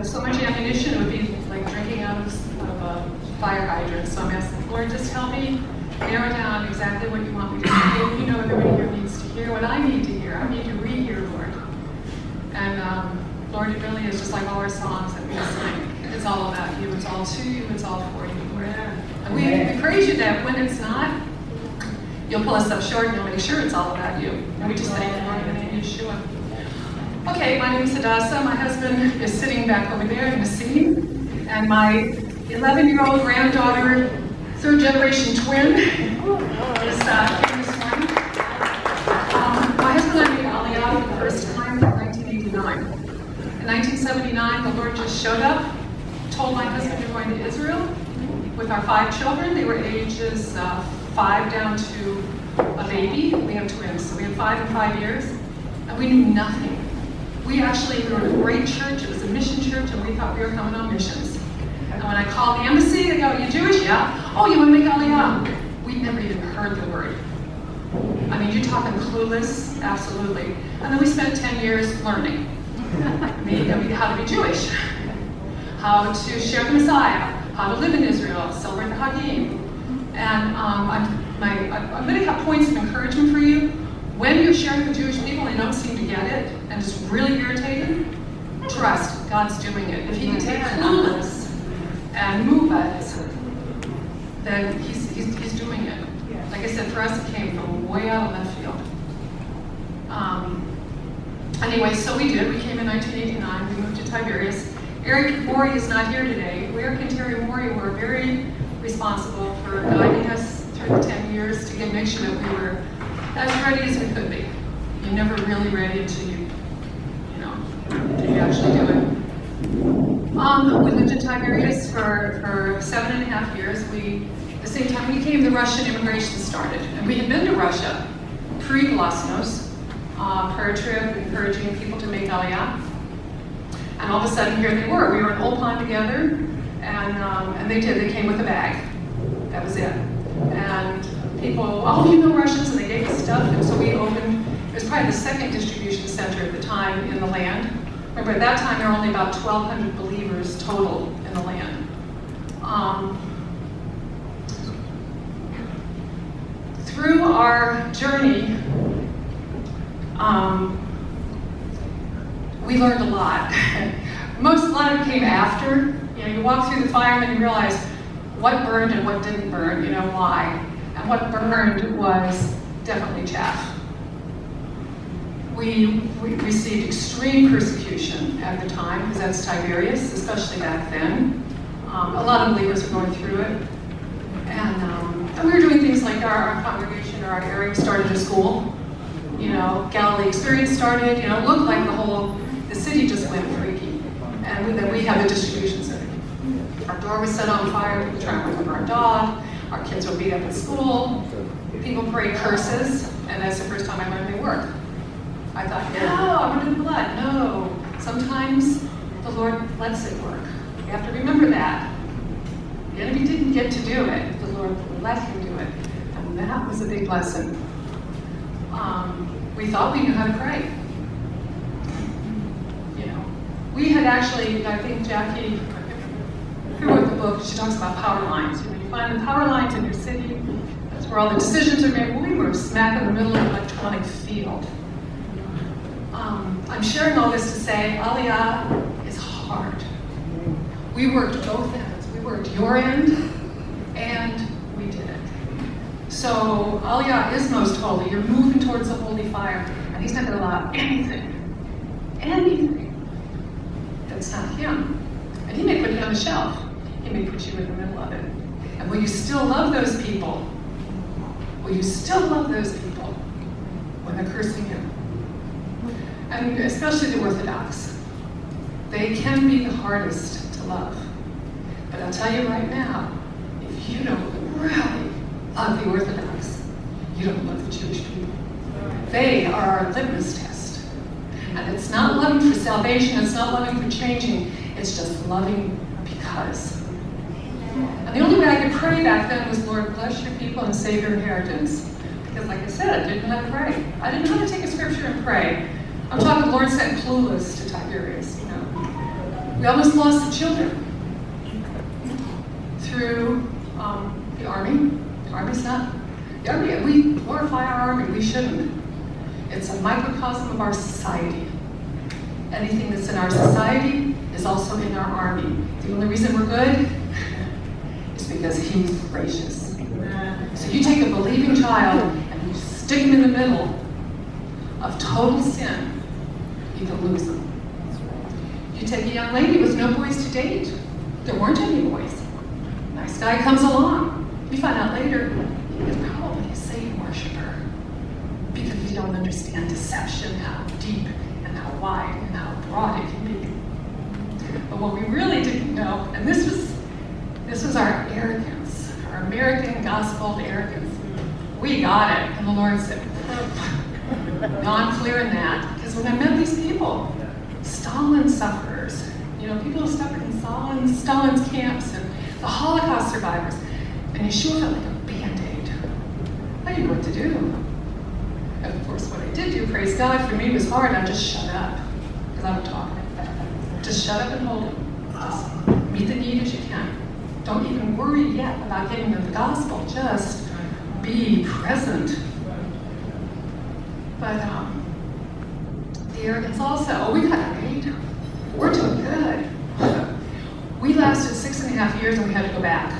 so much ammunition, it would be like drinking out of a fire hydrant. So I'm asking, Lord, just help me narrow down exactly what you want me to hear. You know everybody here needs to hear what I need to hear. I need to rehear, Lord. And Lord, it really is just like all our songs that we sing. It's all about you. It's all to you. It's all for you, Lord. And we praise you that when it's not, you'll pull us up short and you'll make sure it's all about you. And we just thank you, Lord, in the name of Yeshua. Okay, my name is Hadassah. My husband is sitting back over there in the seat. And my 11-year-old granddaughter, third-generation twin, is here this morning. My husband and I made Aliyah for the first time in 1989. In 1979, the Lord just showed up, told my husband we're going to Israel with our 5 children. They were ages 5 down to a baby. We have twins, so we had 5 and 5 years. And we knew nothing. We were in a great church. It was a mission church, and we thought we were coming on missions. And when I called the embassy, they go, "You Jewish?" "Yeah." "Oh, you want to make Aliyah?" We'd never even heard the word. I mean, you're talking clueless, absolutely. And then we spent 10 years learning. How to be Jewish, how to share the Messiah, how to live in Israel, celebrate the Hagim. And I'm going to have points of encouragement for you. When you're sharing with Jewish people and they don't seem to get it, and it's really irritating, trust God's doing it. If he can take clueless and move it, then he's doing it. Like I said, for us it came from way out of left field. Anyway, so we did. We came in 1989. We moved to Tiberias. Eric Morey is not here today. Eric and Terry Morey were very responsible for guiding us through the 10 years to make sure that we were as ready as we could be. You're never really ready until you actually do it. We lived in Tiberias for 7.5 years. The same time we came, the Russian immigration started. And we had been to Russia pre-Glasnost, prayer trip, encouraging people to make Aliyah. And all of a sudden, here they were. We were in Old Pond together, and they did. They came with a bag. That was it. And people, Russians, and they gave us stuff. And so we opened, it was probably the second distribution center at the time in the land. Remember, at that time, there were only about 1,200 believers total in the land. Through our journey, we learned a lot. A lot of it came after. You walk through the fire and then you realize what burned and what didn't burn, why. And what burned was definitely chaff. We received extreme persecution at the time, because that's Tiberias, especially back then. A lot of believers were going through it. And we were doing things like our congregation or our area started a school. Galilee Experience started. It looked like the city just went freaky. And then we had a distribution center. Our door was set on fire. People trying to remember our dog. Our kids were beat up at school. People prayed curses, and that's the first time I learned they work. I thought, no, I'm under the blood. No. Sometimes the Lord lets it work. You have to remember that. The enemy didn't get to do it. The Lord let him do it. And that was a big lesson. We thought we knew how to pray. We had actually, I think Jackie, who wrote the book, she talks about power lines. You find the power lines in your city. That's where all the decisions are made. Well, we were smack in the middle of an electronic field. I'm sharing all this to say Aliyah is hard. We worked both ends. We worked your end, and we did it. So Aliyah is most holy. You're moving towards the holy fire, and he's not going to allow anything that's not him. And he may put it on the shelf. He may put you in the middle of it. And will you still love those people? Will you still love those people when they're cursing you? And especially the Orthodox. They can be the hardest to love. But I'll tell you right now, if you don't really love the Orthodox, you don't love the Jewish people. They are our litmus test. And it's not loving for salvation, it's not loving for changing, it's just loving because. And the only way I could pray back then was, Lord, bless your people and save your inheritance. Because like I said, I didn't know how to pray. I didn't know how to take a scripture and pray. I'm talking Lord sent clueless to Tiberias, We almost lost the children through the Army. The Army's not, the Army, we glorify our Army, we shouldn't. It's a microcosm of our society. Anything that's in our society is also in our Army. The only reason we're good is because He's gracious. So you take a believing child and you stick him in the middle of total sin, you can lose them. You take a young lady with no boys to date. There weren't any boys. Nice guy comes along. You find out later, he's probably a Satan worshiper because we don't understand deception, how deep and how wide and how broad it can be. But what we really didn't know, and this was our arrogance, our American gospel arrogance. We got it, and the Lord said, "No, I'm clear in that." Because when I met these people, Stalin sufferers, people who suffered in Stalin's camps, and the Holocaust survivors, and Yeshua felt like a Band-Aid. I didn't know what to do. And of course, what I did do, praise God, for me was hard. I just shut up, because I would talk. Just shut up and hold it. Just meet the need as you can. Don't even worry yet about getting them the gospel. Just be present. But the arrogance also, we got married. We're doing good. We lasted 6.5 years and we had to go back.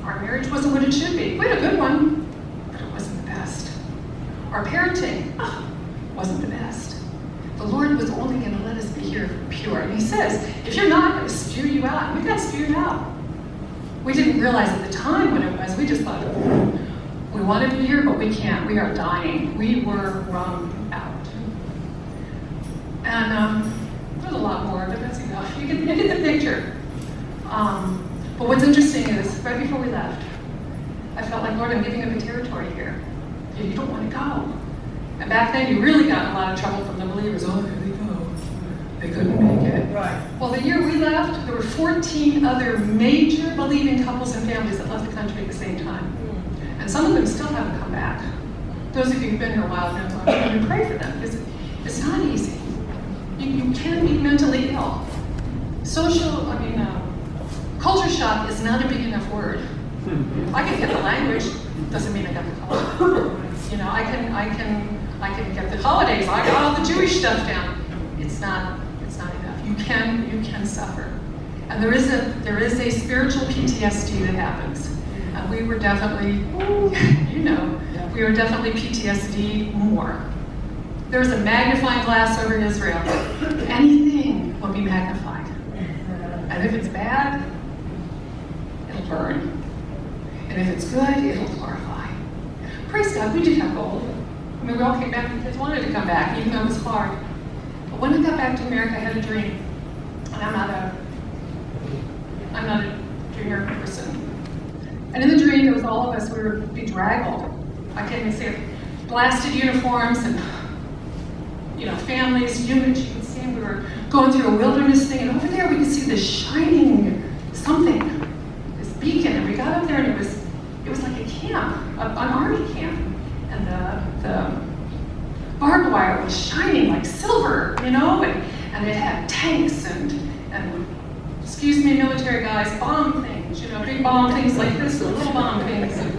Our marriage wasn't what it should be. We had a good one, but it wasn't the best. Our parenting wasn't the best. The Lord was only going to let us be here pure. And He says, if you're not, I'm going to spew you out. And we got spewed out. We didn't realize at the time what it was. We just thought, we want to be here, but we can't. We are dying. We were wrung out. And there's a lot more, but that's enough. You get the picture. But what's interesting is, right before we left, I felt like, Lord, I'm giving up a territory here. You don't want to go. And back then, you really got in a lot of trouble from the believers. Oh, here they go. They couldn't make it. Right. Well, the year we left, there were 14 other major believing couples and families that left the country at the same time. And some of them still haven't come back. Those of you who've been here a while know, I'm going to pray for them, because it's not easy. You can be mentally ill. Culture shock is not a big enough word. I can get the language, doesn't mean I got the culture. I can get the holidays. I got all the Jewish stuff down. It's not enough. You can suffer, and there is a spiritual PTSD that happens, and we were definitely, we were definitely PTSD more. There's a magnifying glass over Israel. Anything will be magnified, and if it's bad, it'll burn, and if it's good, it'll glorify. Praise God, we did have gold. We all came back because we wanted to come back, even though it was hard. But when I got back to America, I had a dream. And I'm not a junior person. And in the dream, there was all of us, we were bedraggled. I can't even say it. Blasted uniforms and, families, units, you could see them. We were going through a wilderness thing, and over there we could see this shining something, this beacon. And we got up there, and it was like a camp, an army camp. And the barbed wire was shining like silver, and it had tanks and excuse me, military guys, bomb things, big bomb things like this, little bomb things, and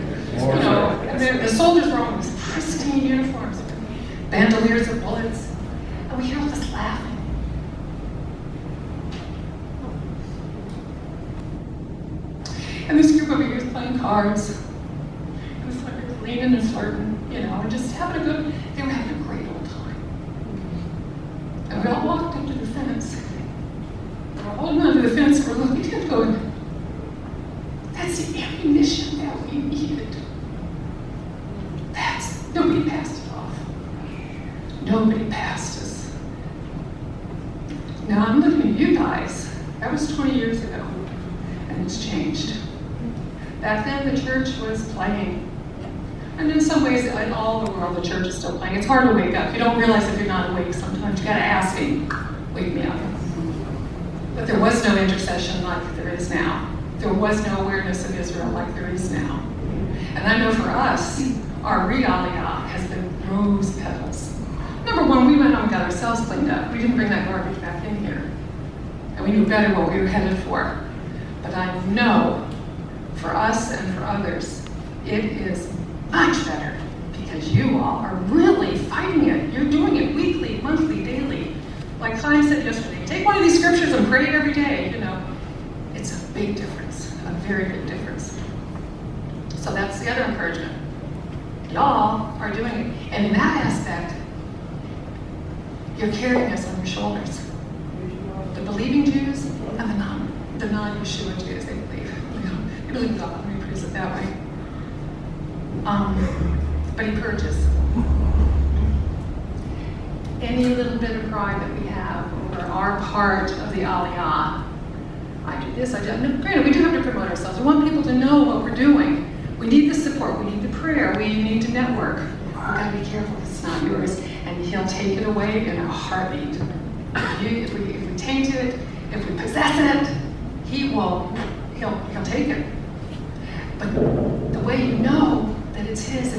the soldiers were all in these pristine uniforms, bandoliers of bullets, and we hear all this laughing. And this group of youth playing cards. Leaning and flirting, and just they were having a great old time. And we all walked up to the fence. We were holding onto the fence, we're looking at it going, that's the ammunition that we needed. Nobody passed it off. Nobody passed us. Now I'm looking at you guys. That was 20 years ago, and it's changed. Back then, the church was playing. And in some ways, in all the world, the church is still playing. It's hard to wake up. You don't realize if you're not awake sometimes. You gotta ask me, wake me up. But there was no intercession like there is now. There was no awareness of Israel like there is now. And I know for us, our Aliyah has been rose petals. Number one, we went home and got ourselves cleaned up. We didn't bring that garbage back in here. and we knew better what we were headed for. But I know for us and for others, it is much better because you all are really fighting it. You're doing it weekly, monthly, daily. Like Chaim said yesterday, take one of these scriptures and pray it every day. It's a big difference, a very big difference. So that's the other encouragement. Y'all are doing it. And in that aspect, you're carrying us on your shoulders. The believing Jews and the non-Yeshua Jews, they believe. They believe God, let me phrase it that way. But he purges. Any little bit of pride that we have over our part of the Aliyah, I do this, I do that. No, granted, we do have to promote ourselves. We want people to know what we're doing. We need the support, we need the prayer, we need to network. We've got to be careful because it's not yours, and he'll take it away in a heartbeat. If we taint it, if we possess it, he'll take it. But the way you know that it's his,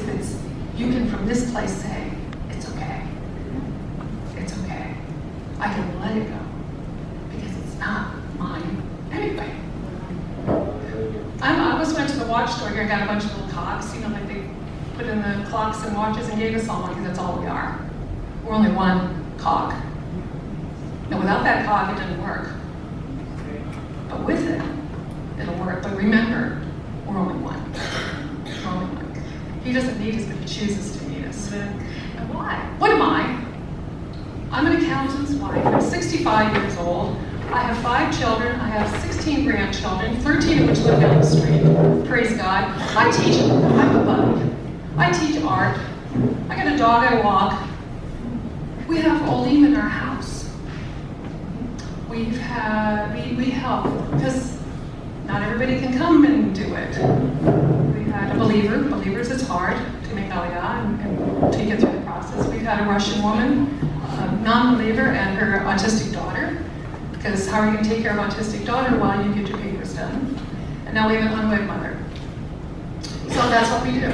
you can from this place say, it's okay. It's okay. I can let it go because it's not mine anyway. I almost went to the watch store here and got a bunch of little clocks, like they put in the clocks and watches and gave us all one because that's all we are. We're only one clock. Now without that clock, it doesn't work. But with it, it'll work. But remember, we're only one. We're only one. He doesn't need us, but he chooses to need us. And why? What am I? I'm an accountant's wife. I'm 65 years old. I have 5 children. I have 16 grandchildren, 13 of which live down the street. Praise God. I teach. I'm a buddy. I teach art. I got a dog I walk. We have Olim in our house. We help because not everybody can come and do it. We've had a believer. Believers, it's hard to make Aliyah and to get through the process. We've had a Russian woman, a non-believer, and her autistic daughter. Because how are you going to take care of autistic daughter while you get your papers done? And now we have an unwed mother. So that's what we do.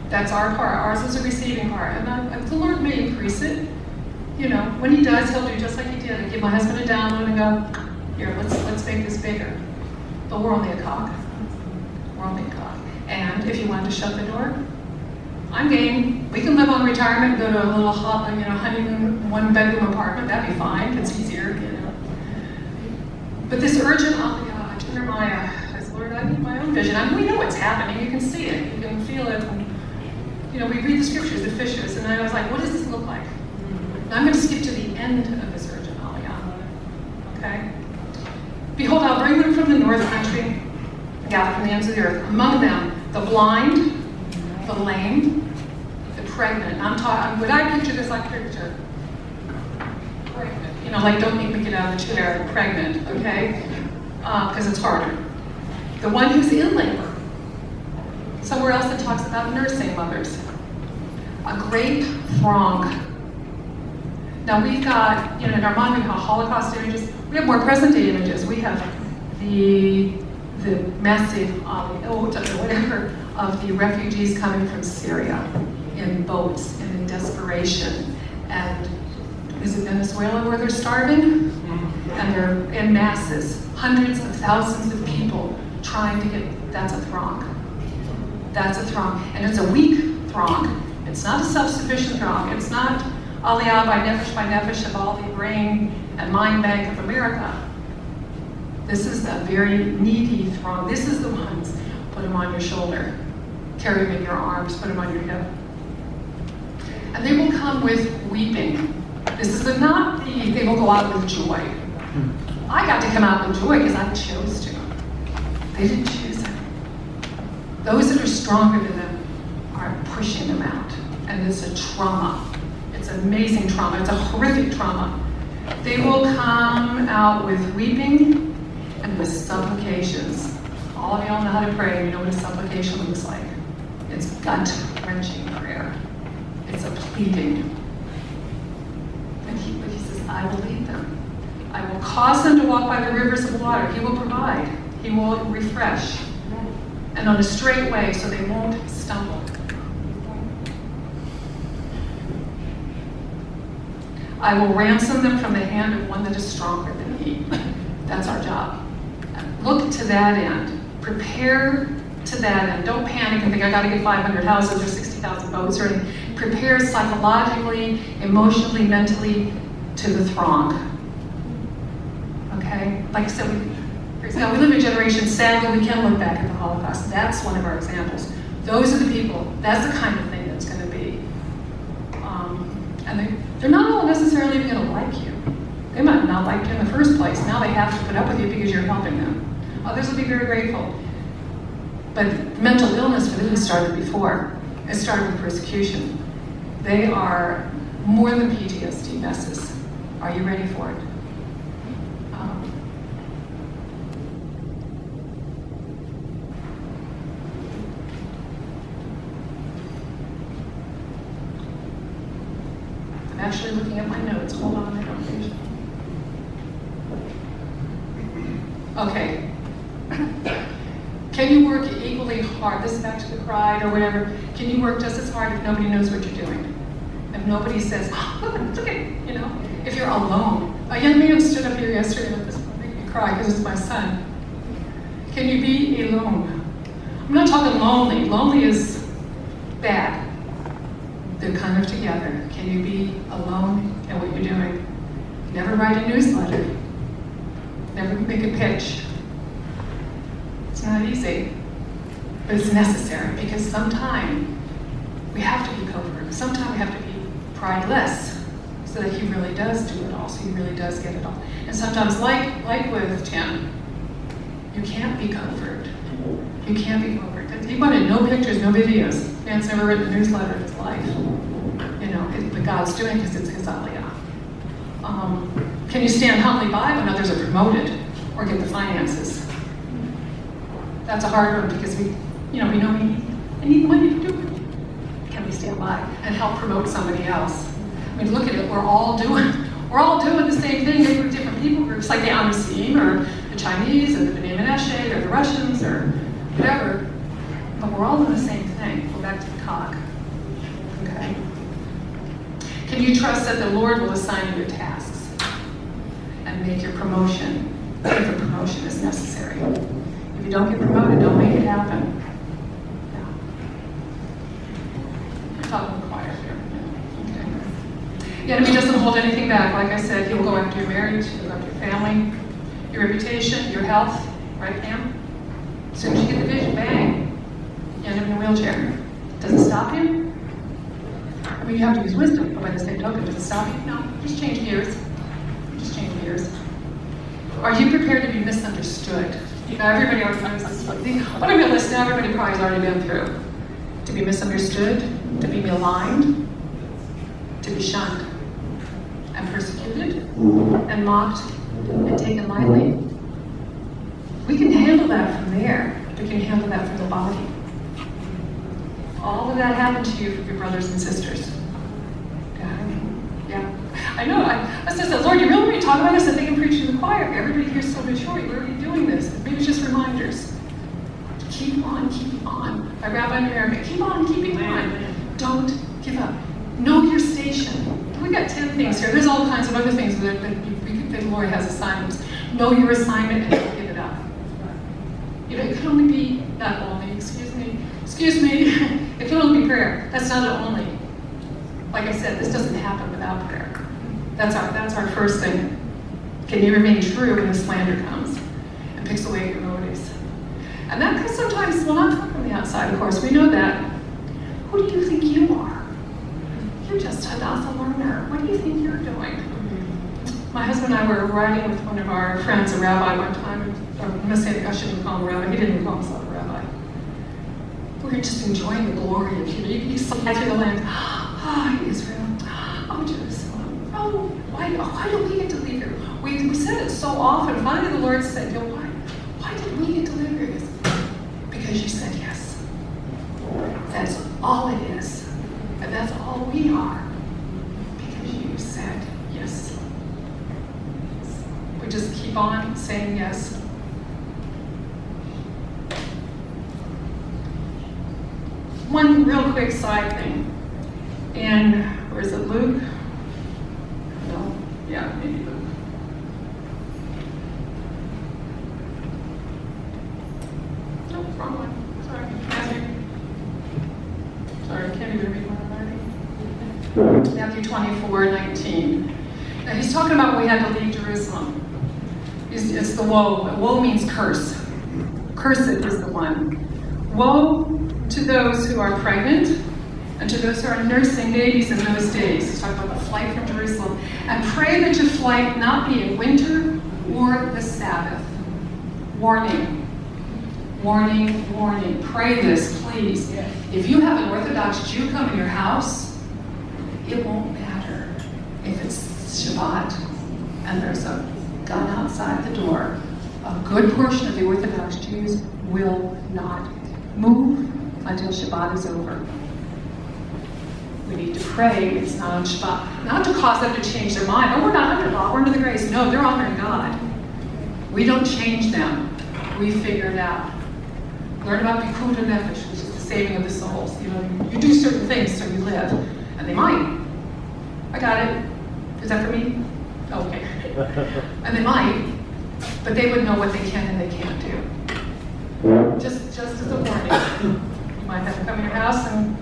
That's our part. Ours is a receiving part. And the Lord may increase it. When he does, he'll do just like he did. I give my husband a download and go, here, let's make this bigger. But we're only a cog. We're only a cog. And if you wanted to shut the door, I'm game. We can live on retirement, go to a little honeymoon, 1-bedroom apartment. That'd be fine. It's easier, But this urgent Aliyah, Jeremiah, says, Lord, I need my own vision. We know what's happening. You can see it. You can feel it. And, we read the scriptures, the fishes, and I was like, what does this look like? Now I'm going to skip to the end of this urgent Aliyah. Okay? Behold, I'll bring them from the north country, gather from the ends of the earth. Among them, the blind, the lame, the pregnant. Would I picture this like picture? Pregnant. Like don't make me get out of the chair, pregnant, okay? Because it's harder. The one who's in labor. Somewhere else it talks about nursing mothers. A great throng. Now we've got, in our mind we have Holocaust images. We have more present day images. We have the massive, whatever, of the refugees coming from Syria in boats and in desperation. And is it Venezuela where they're starving? And they're in masses, hundreds of thousands of people trying to get, that's a throng. That's a throng. And it's a weak throng. It's not a self-sufficient throng. It's not Aliyah by nefesh of all the brain and mind bank of America. This is the very needy throng. This is the ones, put them on your shoulder, carry them in your arms, put them on your hip. And they will come with weeping. This is they will go out with joy. I got to come out with joy because I chose to. They didn't choose it. Those that are stronger than them are pushing them out. And it's a trauma. It's amazing trauma. It's a horrific trauma. They will come out with weeping and with supplications. All of y'all know how to pray. You know what a supplication looks like. It's gut-wrenching prayer. It's a pleading. And he says, I will lead them. I will cause them to walk by the rivers of water. He will provide. He will refresh. And on a straight way so they won't stumble. I will ransom them from the hand of one that is stronger than he. That's our job. Look to that end. Prepare to that end. Don't panic and think, I got to get 500 houses or 60,000 votes or anything. Prepare psychologically, emotionally, mentally to the throng. Okay? Like I said, we live in a generation, sadly, we can look back at the Holocaust. That's one of our examples. Those are the people. That's the kind of thing that's going to be. And they're not all necessarily even going to like you. They might not like you in the first place. Now they have to put up with you because you're helping them. Others will be very grateful. But mental illness for them started before. It started with persecution. They are more than PTSD messes. Are you ready for it? I'm actually looking at my notes. Hold on, I don't think. Okay. Can you work equally hard? This is back to the pride or whatever. Can you work just as hard if nobody knows what you're doing? If nobody says, oh, look at, you know, if you're alone. A young man stood up here yesterday and this made me cry because it's my son. Can you be alone? I'm not talking lonely. Lonely is bad. They're kind of together. Can you be alone in what you're doing? Never write a newsletter. Never make a pitch. It's not easy, but it's necessary because sometimes we have to be covert. Sometimes we have to be prideless so that he really does do it all, so he really does get it all. And sometimes, like with Tim, you can't be covert. You can't be covert. He wanted no pictures, no videos. Man's never written a newsletter in his life. You know, but God's doing it because it's his Aliyah. Can you stand humbly by when others are promoted or get the finances? That's a hard one because we know we need money to do it. Can we stand by and help promote somebody else? I mean, look at it. We're all doing the same thing. Maybe we're different people groups, like the Amisim or the Chinese or the B'nai Menashe or the Russians or whatever. But we're all doing the same thing. Go back to the cog. Okay. Can you trust that the Lord will assign you your tasks and make your promotion if a promotion is necessary? If you don't get promoted, don't make it happen. Yeah. I'm talking to the choir here. Okay. The enemy doesn't hold anything back. Like I said, he'll go after your marriage, he'll go after your family, your reputation, your health. Right, Pam? As soon as you get the vision, bang, you end up in a wheelchair. Does it stop you? I mean, you have to use wisdom, but by the same token, does it stop you? No, just change gears. Just change gears. Are you prepared to be misunderstood? You know, everybody always finds this thing. What I'm going to list now, everybody probably has already been through. To be misunderstood, to be maligned, to be shunned, and persecuted, and mocked, and taken lightly. We can handle that from there. We can handle that from the body. All of that happened to you from your brothers and sisters. Yeah. I know. I just said, Lord, you really want me to talk about this? I think I'm preaching to the choir. Everybody here is so mature. You're already doing this. Maybe it's just reminders. Keep on keeping on. My Rabbi in America, keep on keeping on. Don't give up. Know your station. We got 10 things here. There's all kinds of other things that the Lord has assignments. Know your assignment and don't give it up. You know, it can only be, not only, excuse me, it can only be prayer. That's not the only. Like I said, this doesn't happen without prayer. That's our first thing. Can you remain true when the slander comes and picks away your motives? And that can sometimes will not come from the outside, of course. We know that. Who do you think you are? You're just Hadassah Lerner. What do you think you're doing? My husband and I were riding with one of our friends, a rabbi, one time. I'm going to say, I shouldn't call him a rabbi. He didn't call himself a rabbi. We were just enjoying the glory of you. You slide through the land. Oh, Israel. Oh, Jerusalem. Oh, why don't we get to leave here? We said it so often. Finally, the Lord said, why did we get to live here? Because you said yes. That's all it is. And that's all we are. Because you said yes. We just keep on saying yes. One real quick side thing. And where is it, Luke? No, yeah, maybe Luke. 24:19. Now he's talking about when we had to leave Jerusalem. It's the woe. Woe means curse. Cursed is the one. Woe to those who are pregnant and to those who are nursing babies in those days. He's talking about the flight from Jerusalem. And pray that your flight not be in winter or the Sabbath. Warning. Warning, warning. Pray this, please. If you have an Orthodox Jew come in your house, it won't matter if it's Shabbat and there's a gun outside the door. A good portion of the Orthodox Jews will not move until Shabbat is over. We need to pray it's not on Shabbat. Not to cause them to change their mind. Oh, we're not under law, we're under the grace. No, they're honoring God. We don't change them. We figure it out. Learn about Bikud HaNefesh, which is the saving of the souls. You know, you do certain things so you live. And they might. I got it. Is that for me? Okay. And they might, but they would know what they can and they can't do. Just as a warning. You might have to come in your house and,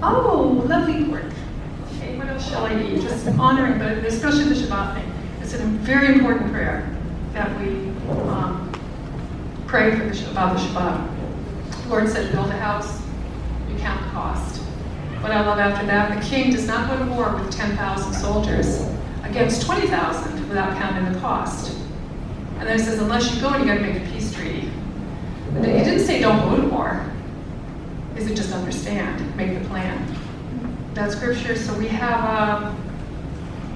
oh, lovely pork. Okay, what else shall I eat? Just honoring, but especially the Shabbat thing. It's a very important prayer that we pray for about the Shabbat. The Lord said, build a house, you count the cost. What I love after that, the king does not go to war with 10,000 soldiers against 20,000 without counting the cost. And then he says, unless you go and you got to make a peace treaty. But he didn't say don't go to war. He said just understand, make the plan. That's scripture. So we have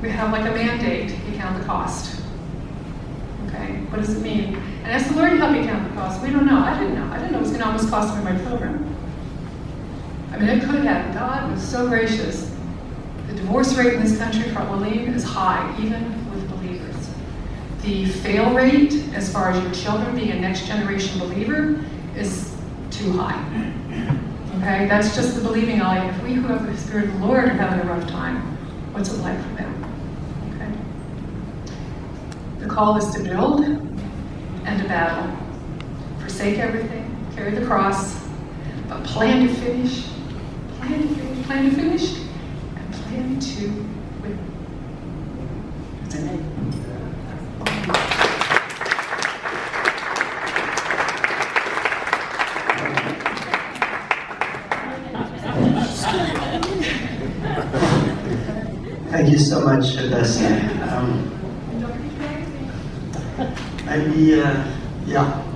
like a mandate. You count the cost. Okay, what does it mean? And ask the Lord to help me count the cost. We don't know. I didn't know. I didn't know it was going to almost cost me my children. I mean, it could have. God was so gracious. The divorce rate in this country for Olim is high, even with believers. The fail rate, as far as your children being a next generation believer, is too high. Okay, that's just the believing eye. If we who have the Spirit of the Lord are having a rough time, what's it like for them? Okay. The call is to build and to battle. Forsake everything, carry the cross, but plan to finish, and plan to win. That's it. Thank you so much, Hadassah. Maybe, yeah.